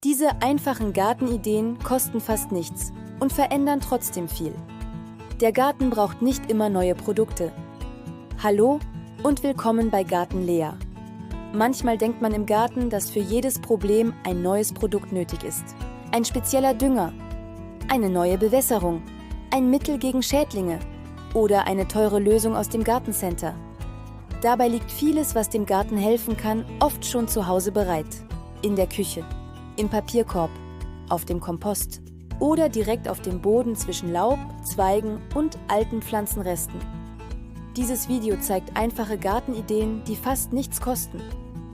Diese einfachen Gartenideen kosten fast nichts und verändern trotzdem viel. Der Garten braucht nicht immer neue Produkte. Hallo und willkommen bei Garten Lea. Manchmal denkt man im Garten, dass für jedes Problem ein neues Produkt nötig ist. Ein spezieller Dünger, eine neue Bewässerung, ein Mittel gegen Schädlinge oder eine teure Lösung aus dem Gartencenter. Dabei liegt vieles, was dem Garten helfen kann, oft schon zu Hause bereit. In der Küche, im Papierkorb, auf dem Kompost oder direkt auf dem Boden zwischen Laub, Zweigen und alten Pflanzenresten. Dieses Video zeigt einfache Gartenideen, die fast nichts kosten.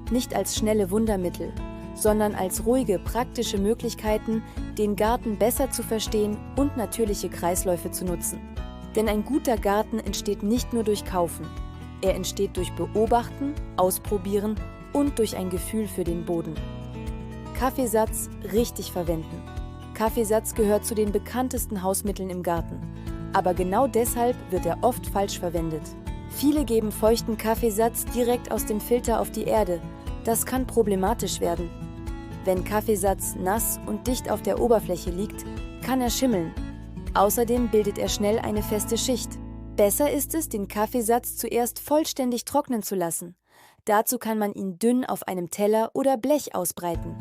Nicht als schnelle Wundermittel, sondern als ruhige, praktische Möglichkeiten, den Garten besser zu verstehen und natürliche Kreisläufe zu nutzen. Denn ein guter Garten entsteht nicht nur durch Kaufen. Er entsteht durch Beobachten, Ausprobieren und durch ein Gefühl für den Boden. Kaffeesatz richtig verwenden. Kaffeesatz gehört zu den bekanntesten Hausmitteln im Garten. Aber genau deshalb wird er oft falsch verwendet. Viele geben feuchten Kaffeesatz direkt aus dem Filter auf die Erde. Das kann problematisch werden. Wenn Kaffeesatz nass und dicht auf der Oberfläche liegt, kann er schimmeln. Außerdem bildet er schnell eine feste Schicht. Besser ist es, den Kaffeesatz zuerst vollständig trocknen zu lassen. Dazu kann man ihn dünn auf einem Teller oder Blech ausbreiten.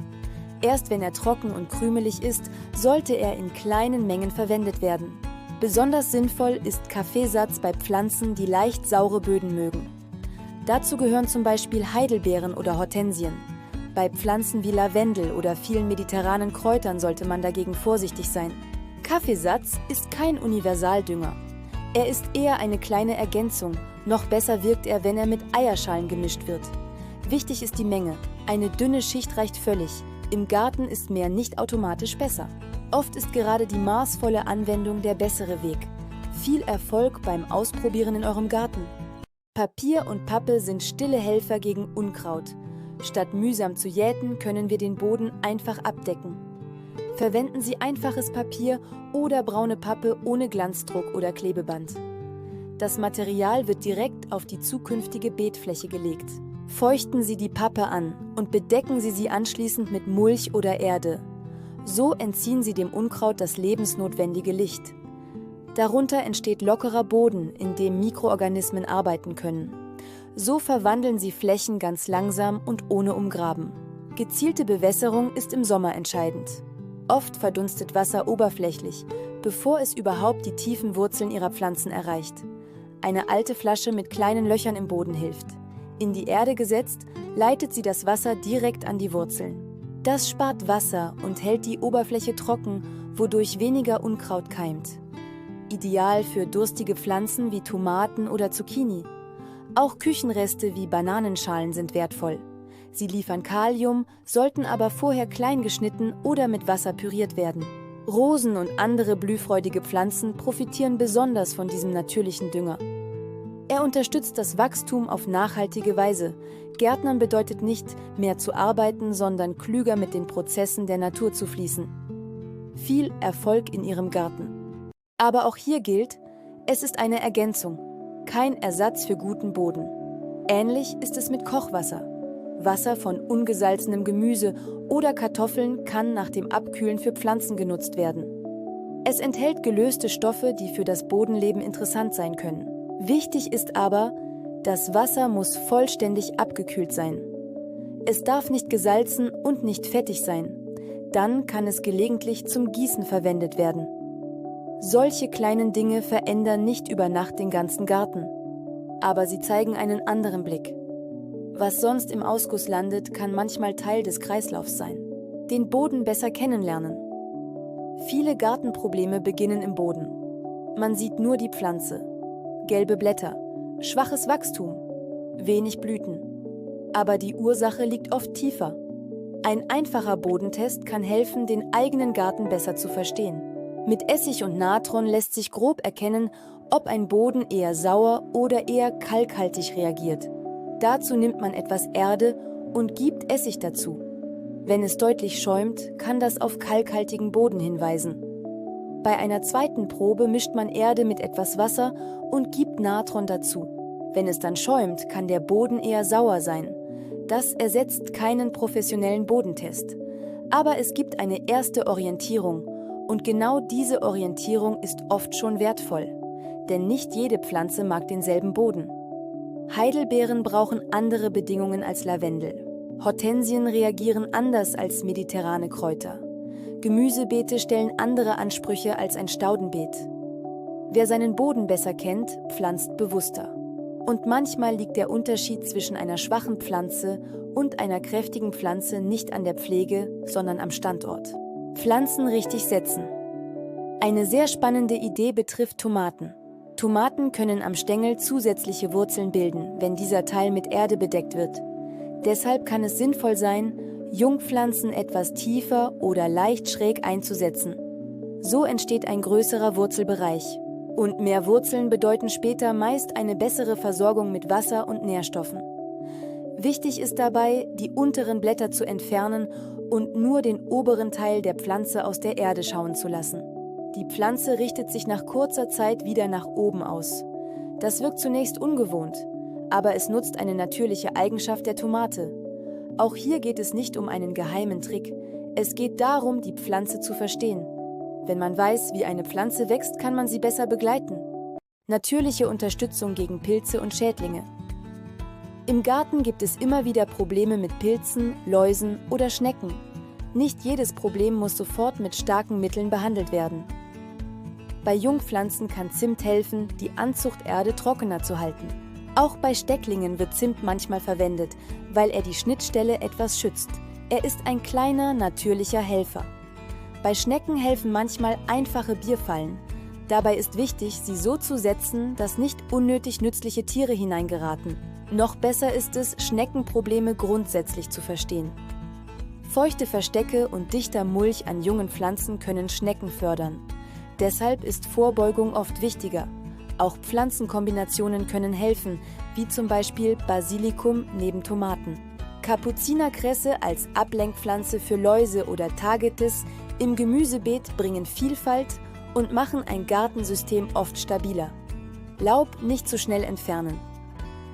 Erst wenn er trocken und krümelig ist, sollte er in kleinen Mengen verwendet werden. Besonders sinnvoll ist Kaffeesatz bei Pflanzen, die leicht saure Böden mögen. Dazu gehören zum Beispiel Heidelbeeren oder Hortensien. Bei Pflanzen wie Lavendel oder vielen mediterranen Kräutern sollte man dagegen vorsichtig sein. Kaffeesatz ist kein Universaldünger. Er ist eher eine kleine Ergänzung. Noch besser wirkt er, wenn er mit Eierschalen gemischt wird. Wichtig ist die Menge. Eine dünne Schicht reicht völlig. Im Garten ist mehr nicht automatisch besser. Oft ist gerade die maßvolle Anwendung der bessere Weg. Viel Erfolg beim Ausprobieren in eurem Garten. Papier und Pappe sind stille Helfer gegen Unkraut. Statt mühsam zu jäten, können wir den Boden einfach abdecken. Verwenden Sie einfaches Papier oder braune Pappe ohne Glanzdruck oder Klebeband. Das Material wird direkt auf die zukünftige Beetfläche gelegt. Feuchten Sie die Pappe an und bedecken Sie sie anschließend mit Mulch oder Erde. So entziehen Sie dem Unkraut das lebensnotwendige Licht. Darunter entsteht lockerer Boden, in dem Mikroorganismen arbeiten können. So verwandeln Sie Flächen ganz langsam und ohne Umgraben. Gezielte Bewässerung ist im Sommer entscheidend. Oft verdunstet Wasser oberflächlich, bevor es überhaupt die tiefen Wurzeln Ihrer Pflanzen erreicht. Eine alte Flasche mit kleinen Löchern im Boden hilft. In die Erde gesetzt, leitet sie das Wasser direkt an die Wurzeln. Das spart Wasser und hält die Oberfläche trocken, wodurch weniger Unkraut keimt. Ideal für durstige Pflanzen wie Tomaten oder Zucchini. Auch Küchenreste wie Bananenschalen sind wertvoll. Sie liefern Kalium, sollten aber vorher klein geschnitten oder mit Wasser püriert werden. Rosen und andere blühfreudige Pflanzen profitieren besonders von diesem natürlichen Dünger. Er unterstützt das Wachstum auf nachhaltige Weise. Gärtnern bedeutet nicht, mehr zu arbeiten, sondern klüger mit den Prozessen der Natur zu fließen. Viel Erfolg in Ihrem Garten. Aber auch hier gilt, es ist eine Ergänzung, kein Ersatz für guten Boden. Ähnlich ist es mit Kochwasser. Wasser von ungesalzenem Gemüse oder Kartoffeln kann nach dem Abkühlen für Pflanzen genutzt werden. Es enthält gelöste Stoffe, die für das Bodenleben interessant sein können. Wichtig ist aber, das Wasser muss vollständig abgekühlt sein. Es darf nicht gesalzen und nicht fettig sein. Dann kann es gelegentlich zum Gießen verwendet werden. Solche kleinen Dinge verändern nicht über Nacht den ganzen Garten. Aber sie zeigen einen anderen Blick. Was sonst im Ausguss landet, kann manchmal Teil des Kreislaufs sein. Den Boden besser kennenlernen. Viele Gartenprobleme beginnen im Boden. Man sieht nur die Pflanze. Gelbe Blätter, schwaches Wachstum, wenig Blüten. Aber die Ursache liegt oft tiefer. Ein einfacher Bodentest kann helfen, den eigenen Garten besser zu verstehen. Mit Essig und Natron lässt sich grob erkennen, ob ein Boden eher sauer oder eher kalkhaltig reagiert. Dazu nimmt man etwas Erde und gibt Essig dazu. Wenn es deutlich schäumt, kann das auf kalkhaltigen Boden hinweisen. Bei einer zweiten Probe mischt man Erde mit etwas Wasser und gibt Natron dazu. Wenn es dann schäumt, kann der Boden eher sauer sein. Das ersetzt keinen professionellen Bodentest. Aber es gibt eine erste Orientierung und genau diese Orientierung ist oft schon wertvoll, denn nicht jede Pflanze mag denselben Boden. Heidelbeeren brauchen andere Bedingungen als Lavendel. Hortensien reagieren anders als mediterrane Kräuter. Gemüsebeete stellen andere Ansprüche als ein Staudenbeet. Wer seinen Boden besser kennt, pflanzt bewusster. Und manchmal liegt der Unterschied zwischen einer schwachen Pflanze und einer kräftigen Pflanze nicht an der Pflege, sondern am Standort. Pflanzen richtig setzen. Eine sehr spannende Idee betrifft Tomaten. Tomaten können am Stängel zusätzliche Wurzeln bilden, wenn dieser Teil mit Erde bedeckt wird. Deshalb kann es sinnvoll sein, Jungpflanzen etwas tiefer oder leicht schräg einzusetzen. So entsteht ein größerer Wurzelbereich. Und mehr Wurzeln bedeuten später meist eine bessere Versorgung mit Wasser und Nährstoffen. Wichtig ist dabei, die unteren Blätter zu entfernen und nur den oberen Teil der Pflanze aus der Erde schauen zu lassen. Die Pflanze richtet sich nach kurzer Zeit wieder nach oben aus. Das wirkt zunächst ungewohnt, aber es nutzt eine natürliche Eigenschaft der Tomate. Auch hier geht es nicht um einen geheimen Trick. Es geht darum, die Pflanze zu verstehen. Wenn man weiß, wie eine Pflanze wächst, kann man sie besser begleiten. Natürliche Unterstützung gegen Pilze und Schädlinge. Im Garten gibt es immer wieder Probleme mit Pilzen, Läusen oder Schnecken. Nicht jedes Problem muss sofort mit starken Mitteln behandelt werden. Bei Jungpflanzen kann Zimt helfen, die Anzuchterde trockener zu halten. Auch bei Stecklingen wird Zimt manchmal verwendet, weil er die Schnittstelle etwas schützt. Er ist ein kleiner, natürlicher Helfer. Bei Schnecken helfen manchmal einfache Bierfallen. Dabei ist wichtig, sie so zu setzen, dass nicht unnötig nützliche Tiere hineingeraten. Noch besser ist es, Schneckenprobleme grundsätzlich zu verstehen. Feuchte Verstecke und dichter Mulch an jungen Pflanzen können Schnecken fördern. Deshalb ist Vorbeugung oft wichtiger. Auch Pflanzenkombinationen können helfen, wie zum Beispiel Basilikum neben Tomaten. Kapuzinerkresse als Ablenkpflanze für Läuse oder Tagetes im Gemüsebeet bringen Vielfalt und machen ein Gartensystem oft stabiler. Laub nicht zu schnell entfernen.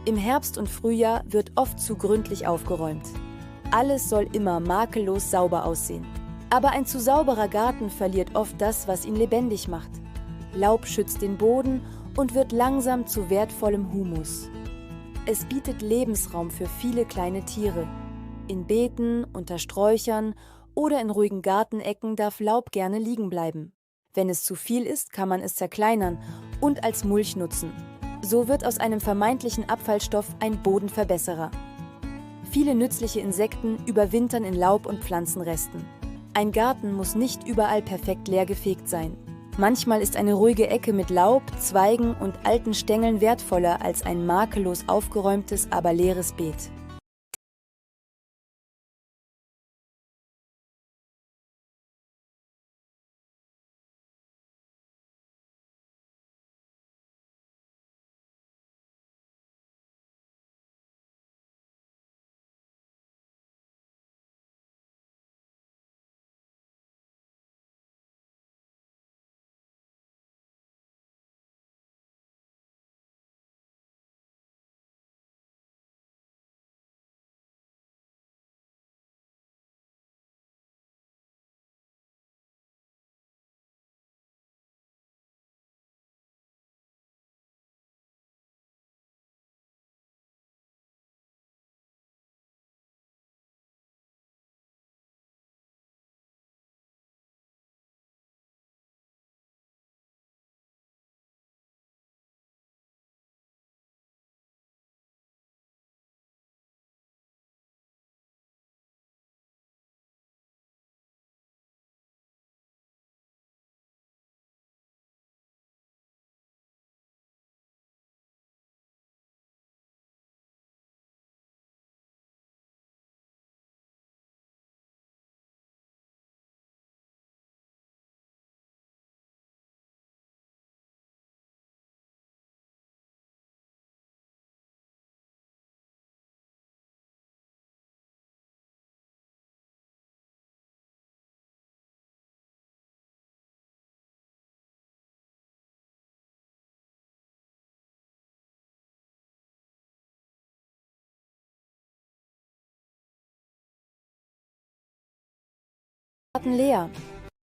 Im Herbst und Frühjahr wird oft zu gründlich aufgeräumt. Alles soll immer makellos sauber aussehen. Aber ein zu sauberer Garten verliert oft das, was ihn lebendig macht. Laub schützt den Boden und wird langsam zu wertvollem Humus. Es bietet Lebensraum für viele kleine Tiere. In Beeten, unter Sträuchern oder in ruhigen Gartenecken darf Laub gerne liegen bleiben. Wenn es zu viel ist, kann man es zerkleinern und als Mulch nutzen. So wird aus einem vermeintlichen Abfallstoff ein Bodenverbesserer. Viele nützliche Insekten überwintern in Laub- und Pflanzenresten. Ein Garten muss nicht überall perfekt leergefegt sein. Manchmal ist eine ruhige Ecke mit Laub, Zweigen und alten Stängeln wertvoller als ein makellos aufgeräumtes, aber leeres Beet. Garten Lea,